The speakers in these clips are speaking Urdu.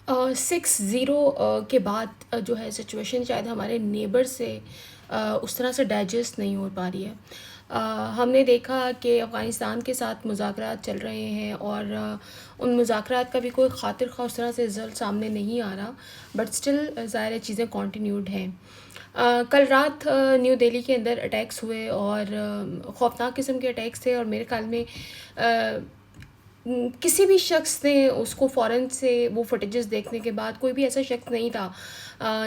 6-0 کے بعد جو ہے سچویشن شاید ہمارے نیبر سے اس طرح سے ڈائجسٹ نہیں ہو پا رہی ہے. ہم نے دیکھا کہ افغانستان کے ساتھ مذاکرات چل رہے ہیں اور ان مذاکرات کا بھی کوئی خاطر خواہ اس طرح سے رزلٹ سامنے نہیں آ رہا، بٹ اسٹل ظاہر چیزیں کنٹینیوڈ ہیں. کل رات نیو دہلی کے اندر اٹیکس ہوئے اور خوفناک قسم کے اٹیکس تھے، اور میرے خیال میں کسی بھی شخص نے اس کو فوراً سے وہ فوٹیجز دیکھنے کے بعد کوئی بھی ایسا شخص نہیں تھا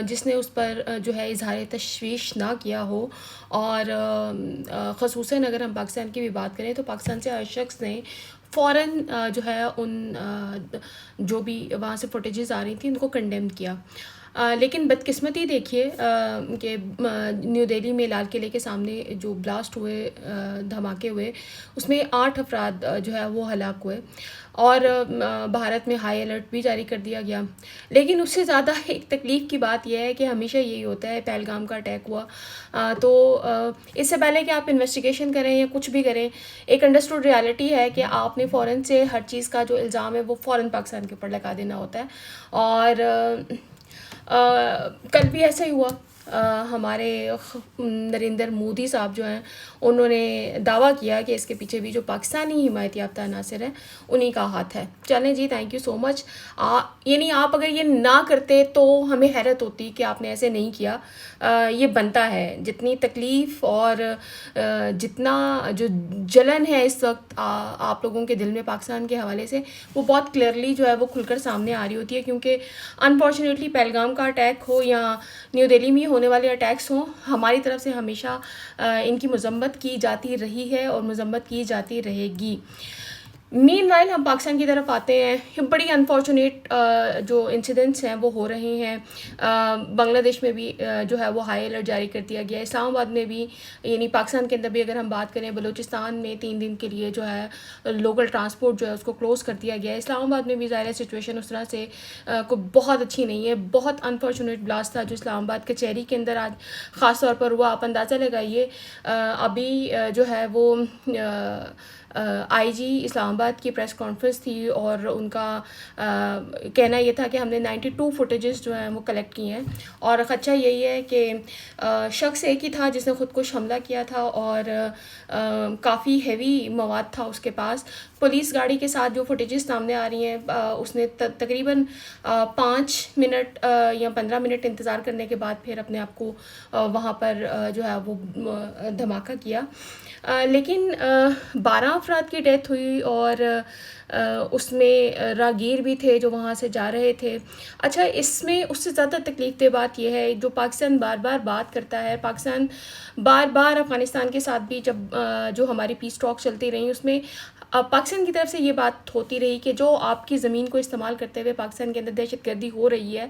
جس نے اس پر جو ہے اظہار تشویش نہ کیا ہو. اور خصوصاً اگر ہم پاکستان کی بھی بات کریں تو پاکستان سے ہر شخص نے فوراً جو ہے ان جو بھی وہاں سے فوٹیجز آ رہی تھیں ان کو کنڈیم کیا. لیکن بدقسمتی دیکھیے کہ نیو دہلی میں لال قلعے کے سامنے جو بلاسٹ ہوئے، دھماکے ہوئے، اس میں 8 افراد جو ہے وہ ہلاک ہوئے، اور بھارت میں ہائی الرٹ بھی جاری کر دیا گیا. لیکن اس سے زیادہ ایک تکلیف کی بات یہ ہے کہ ہمیشہ یہی ہوتا ہے. پہلگام کا اٹیک ہوا تو اس سے پہلے کہ آپ انویسٹیگیشن کریں یا کچھ بھی کریں، ایک انڈرسٹوڈ ریالٹی ہے کہ آپ نے فوراً سے ہر چیز کا جو الزام ہے وہ فوراً پاکستان کے اوپر لگا دینا ہوتا ہے. اور کل بھی ایسا ہی ہوا. ہمارے نریندر مودی صاحب جو ہیں انہوں نے دعویٰ کیا کہ اس کے پیچھے بھی جو پاکستانی حمایت یافتہ عناصر ہیں انہی کا ہاتھ ہے. چلیں جی، تھینک یو سو مچ. یعنی آپ اگر یہ نہ کرتے تو ہمیں حیرت ہوتی کہ آپ نے ایسے نہیں کیا. یہ بنتا ہے. جتنی تکلیف اور جتنا جو جلن ہے اس وقت آپ لوگوں کے دل میں پاکستان کے حوالے سے، وہ بہت کلیئرلی جو ہے وہ کھل کر سامنے آ رہی ہوتی ہے. کیونکہ انفارچونیٹلی پہلگام کا اٹیک ہو یا نیو دہلی میں ہونے والے اٹیکس ہوں، ہماری طرف سے ہمیشہ ان کی مذمت کی جاتی رہی ہے اور مذمت کی جاتی رہے گی. مین وائل ہم پاکستان کی طرف آتے ہیں. بڑی انفارچونیٹ جو انسیڈنٹس ہیں وہ ہو رہے ہیں. بنگلہ دیش میں بھی جو ہے وہ ہائی الرٹ جاری کر دیا گیا ہے. اسلام آباد میں بھی، یعنی پاکستان کے اندر بھی اگر ہم بات کریں، بلوچستان میں 3 دن کے لیے جو ہے لوکل ٹرانسپورٹ جو ہے اس کو کلوز کر دیا گیا ہے. اسلام آباد میں بھی ظاہر سچویشن اس طرح سے کو بہت اچھی نہیں ہے. بہت انفارچونیٹ بلاسٹ تھا جو اسلام آباد کچہری کے اندر آج خاص طور پر ہوا. آپ اندازہ لگائیے، ابھی جو ہے وہ آئی جی اسلام آباد کی پریس کانفرنس تھی اور ان کا کہنا یہ تھا کہ ہم نے 92 فوٹیجز جو ہیں وہ کلیکٹ کی ہیں، اور خدشہ یہی ہے کہ شخص ایک ہی تھا جس نے خودکش حملہ کیا تھا اور کافی ہیوی مواد تھا اس کے پاس. پولیس گاڑی کے ساتھ جو فوٹیجز سامنے آ رہی ہیں، اس نے تقریباً 5 منٹ یا 15 منٹ انتظار کرنے کے بعد پھر اپنے آپ کو وہاں پر جو ہے وہ دھماکہ کیا. لیکن 12 افراد کی ڈیتھ ہوئی، اور اس میں راگیر بھی تھے جو وہاں سے جا رہے تھے. اچھا، اس میں اس سے زیادہ تکلیف دہ بات یہ ہے، جو پاکستان بار بار بات کرتا ہے، پاکستان بار بار افغانستان کے ساتھ بھی جب جو ہماری پیس ٹاک چلتی رہی اس میں پاکستان کی طرف سے یہ بات ہوتی رہی کہ جو آپ کی زمین کو استعمال کرتے ہوئے پاکستان کے اندر دہشت گردی ہو رہی ہے،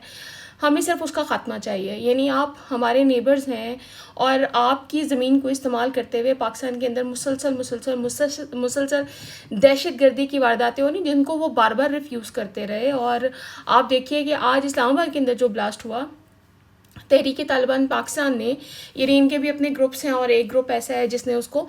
ہمیں صرف اس کا خاتمہ چاہیے. یعنی آپ ہمارے نیبرز ہیں اور آپ کی زمین کو استعمال کرتے ہوئے پاکستان کے اندر مسلسل دہشت گردی کی وارداتیں ہونی جن کو وہ بار بار ریفیوز کرتے رہے. اور آپ دیکھیے کہ آج اسلام آباد کے اندر جو بلاسٹ ہوا، تحریک طالبان پاکستان نے، یعنی ان کے بھی اپنے گروپس ہیں، اور ایک گروپ ایسا ہے جس نے اس کو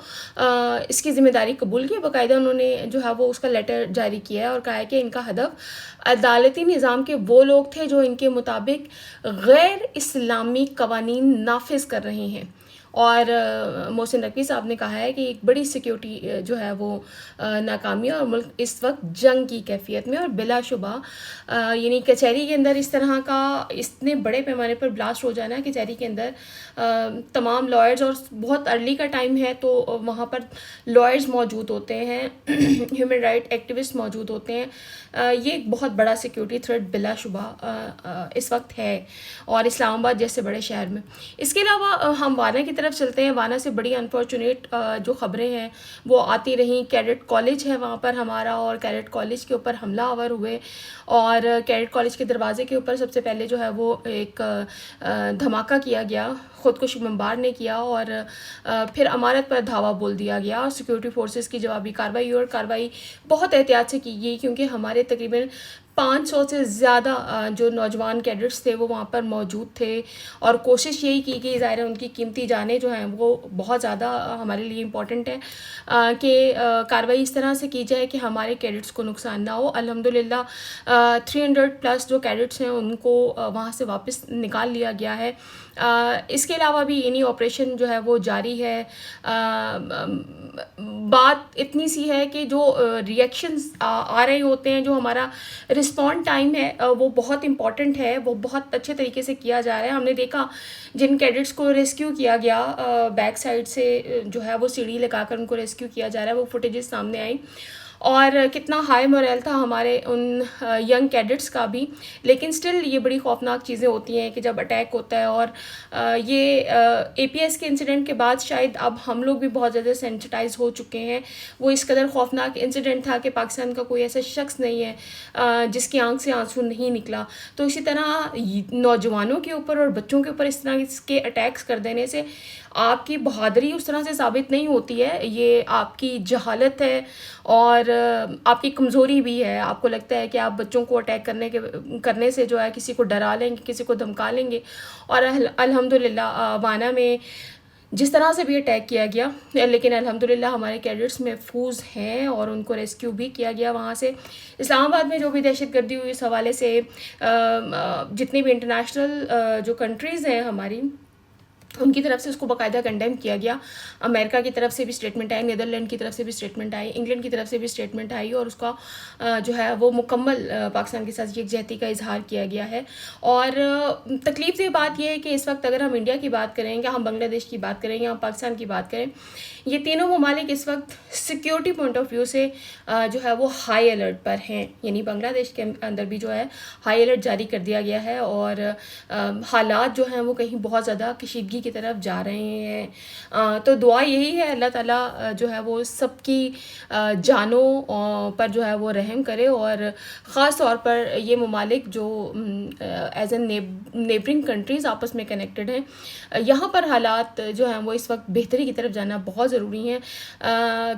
اس کی ذمہ داری قبول کی. باقاعدہ انہوں نے جو ہے وہ اس کا لیٹر جاری کیا ہے اور کہا ہے کہ ان کا ہدف عدالتی نظام کے وہ لوگ تھے جو ان کے مطابق غیر اسلامی قوانین نافذ کر رہے ہیں. اور محسن نقوی صاحب نے کہا ہے کہ ایک بڑی سیکیورٹی جو ہے وہ ناکامی ہے، اور ملک اس وقت جنگ کی کیفیت میں. اور بلا شبہ یعنی کچہری کے اندر اس طرح کا اتنے بڑے پیمانے پر بلاسٹ ہو جانا، کچہری کے اندر تمام لائرز، اور بہت ارلی کا ٹائم ہے تو وہاں پر لائرز موجود ہوتے ہیں، ہیومن رائٹ ایکٹیوسٹ موجود ہوتے ہیں. یہ ایک بہت بڑا سیکیورٹی تھریٹ بلا شبہ اس وقت ہے، اور اسلام آباد جیسے بڑے شہر میں. اس کے علاوہ ہم وانا کی طرف چلتے ہیں. وانا سے بڑی انفارچونیٹ جو خبریں ہیں وہ آتی رہیں. کیڈٹ کالج ہے وہاں پر ہمارا، اور کیڈٹ کالج کے اوپر حملہ آور ہوئے، اور کیڈٹ کالج کے دروازے کے اوپر سب سے پہلے جو ہے وہ ایک دھماکہ کیا گیا، خودکش بمبار نے کیا، اور پھر امارت پر دھاوا بول دیا گیا. اور سیکیورٹی فورسز کی جوابی کارروائی، اور کارروائی بہت احتیاط سے کی گئی کیونکہ ہمارے تقریباً 500 سے زیادہ جو نوجوان کیڈٹس تھے وہ وہاں پر موجود تھے، اور کوشش یہی کی کہ ظاہر ہے ان کی قیمتی جانیں جو ہیں وہ بہت زیادہ ہمارے لیے امپورٹنٹ ہے کہ کارروائی اس طرح سے کی جائے کہ ہمارے کیڈٹس کو نقصان نہ ہو. الحمدللہ 300 پلس جو کیڈٹس ہیں ان کو وہاں سے واپس نکال لیا گیا ہے. اس کے علاوہ بھی انہی آپریشن جو ہے وہ جاری ہے. بات اتنی سی ہے کہ جو ریئیکشنز آ رہے ہوتے ہیں، جو ہمارا رسپونڈ ٹائم ہے وہ بہت امپورٹنٹ ہے، وہ بہت اچھے طریقے سے کیا جا رہا ہے. ہم نے دیکھا جن کیڈٹس کو ریسکیو کیا گیا بیک سائڈ سے جو ہے وہ سیڑھی لگا کر ان کو ریسکیو کیا جا رہا ہے، وہ فوٹیجز سامنے آئیں، اور کتنا ہائی مورل تھا ہمارے ان ینگ کیڈٹس کا بھی. لیکن سٹل یہ بڑی خوفناک چیزیں ہوتی ہیں کہ جب اٹیک ہوتا ہے، اور یہ اے پی ایس کے انسیڈنٹ کے بعد شاید اب ہم لوگ بھی بہت زیادہ سینسٹائز ہو چکے ہیں. وہ اس قدر خوفناک انسیڈنٹ تھا کہ پاکستان کا کوئی ایسا شخص نہیں ہے جس کی آنکھ سے آنسو نہیں نکلا. تو اسی طرح نوجوانوں کے اوپر اور بچوں کے اوپر اس طرح کے اٹیکس کر دینے سے آپ کی بہادری اس طرح سے ثابت نہیں ہوتی ہے، یہ آپ کی جہالت ہے اور آپ کی کمزوری بھی ہے. آپ کو لگتا ہے کہ آپ بچوں کو اٹیک کرنے سے جو ہے کسی کو ڈرا لیں گے، کسی کو دھمکا لیں گے. اور الحمدللہ وانا میں جس طرح سے بھی اٹیک کیا گیا، لیکن الحمدللہ ہمارے کیڈٹس محفوظ ہیں اور ان کو ریسکیو بھی کیا گیا وہاں سے. اسلام آباد میں جو بھی دہشت گردی ہوئی اس حوالے سے جتنی بھی انٹرنیشنل جو کنٹریز ہیں ہماری، ان کی طرف سے اس کو باقاعدہ کنڈیم کیا گیا. امریکہ کی طرف سے بھی اسٹیٹمنٹ آئی، نیدرلینڈ کی طرف سے بھی اسٹیٹمنٹ آئی، انگلینڈ کی طرف سے بھی اسٹیٹمنٹ آئی، اور اس کا جو ہے وہ مکمل پاکستان کے ساتھ یکجہتی کا اظہار کیا گیا ہے. اور تکلیف دہ بات یہ ہے کہ اس وقت اگر ہم انڈیا کی بات کریں یا ہم بنگلہ دیش کی بات کریں یا ہم پاکستان کی بات کریں، یہ تینوں ممالک اس وقت سیکیورٹی پوائنٹ آف ویو سے جو ہے وہ ہائی الرٹ پر ہیں. یعنی بنگلہ دیش کے اندر بھی جو ہے ہائی الرٹ جاری کر دیا گیا ہے، اور حالات جو ہیں وہ کہیں بہت زیادہ کشیدگی کی طرف جا رہے ہیں. تو دعا یہی ہے اللہ تعالیٰ جو ہے وہ سب کی جانوں پر جو ہے وہ رحم کرے، اور خاص طور پر یہ ممالک جو ایز اے نیبرنگ کنٹریز آپس میں کنیکٹڈ ہیں، یہاں پر حالات جو ہیں وہ اس وقت بہتری کی طرف جانا بہت ضروری ہیں،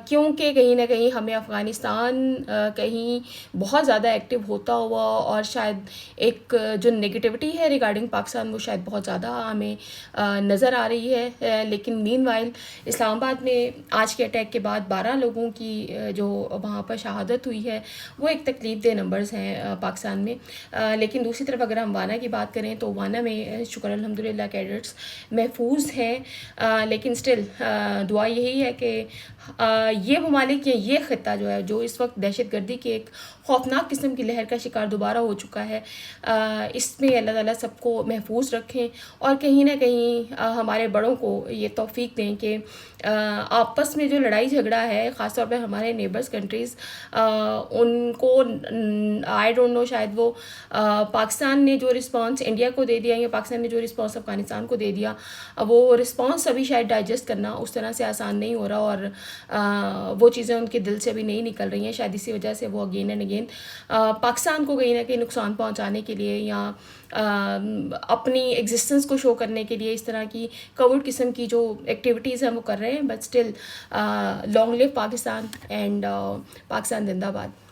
کیونکہ کہیں نہ کہیں ہمیں افغانستان کہیں بہت زیادہ ایکٹیو ہوتا ہوا، اور شاید ایک جو نگیٹیوٹی ہے ریگارڈنگ پاکستان وہ شاید بہت زیادہ ہمیں نظر آ رہی ہے. لیکن مین وائل اسلام آباد میں آج کے اٹیک کے بعد 12 لوگوں کی جو وہاں پر شہادت ہوئی ہے وہ ایک تکلیف دہ نمبرز ہیں پاکستان میں. لیکن دوسری طرف اگر ہم وانا کی بات کریں تو وانا میں شکر الحمدللہ کیڈٹس محفوظ ہیں، لیکن سٹل دعا یہی ہے کہ یہ ممالک یا یہ خطہ جو ہے جو اس وقت دہشت گردی کی ایک خوفناک قسم کی لہر کا شکار دوبارہ ہو چکا ہے، اس میں اللہ تعالیٰ سب کو محفوظ رکھیں، اور کہیں نہ کہیں ہمارے بڑوں کو یہ توفیق دیں کہ آپس میں جو لڑائی جھگڑا ہے خاص طور پہ ہمارے نیبرز کنٹریز، ان کو آئی ڈونٹ نو شاید وہ پاکستان نے جو رسپانس انڈیا کو دے دیا یا پاکستان نے جو رسپانس افغانستان کو دے دیا، وہ رسپانس ابھی شاید ڈائجسٹ کرنا اس طرح سے آسان نہیں ہو رہا، اور وہ چیزیں ان کے دل سے ابھی نہیں نکل رہی ہیں. شاید اسی وجہ سے وہ اگین اینڈ اگین پاکستان کو کہیں نہ کہیں نقصان پہنچانے کے لیے یا اپنی ایگزسٹنس کو شو کرنے کے لیے اس طرح کی کورڈ قسم کی جو ایکٹیویٹیز ہیں وہ کر رہے ہیں. But still long live Pakistan and Pakistan زندہ باد.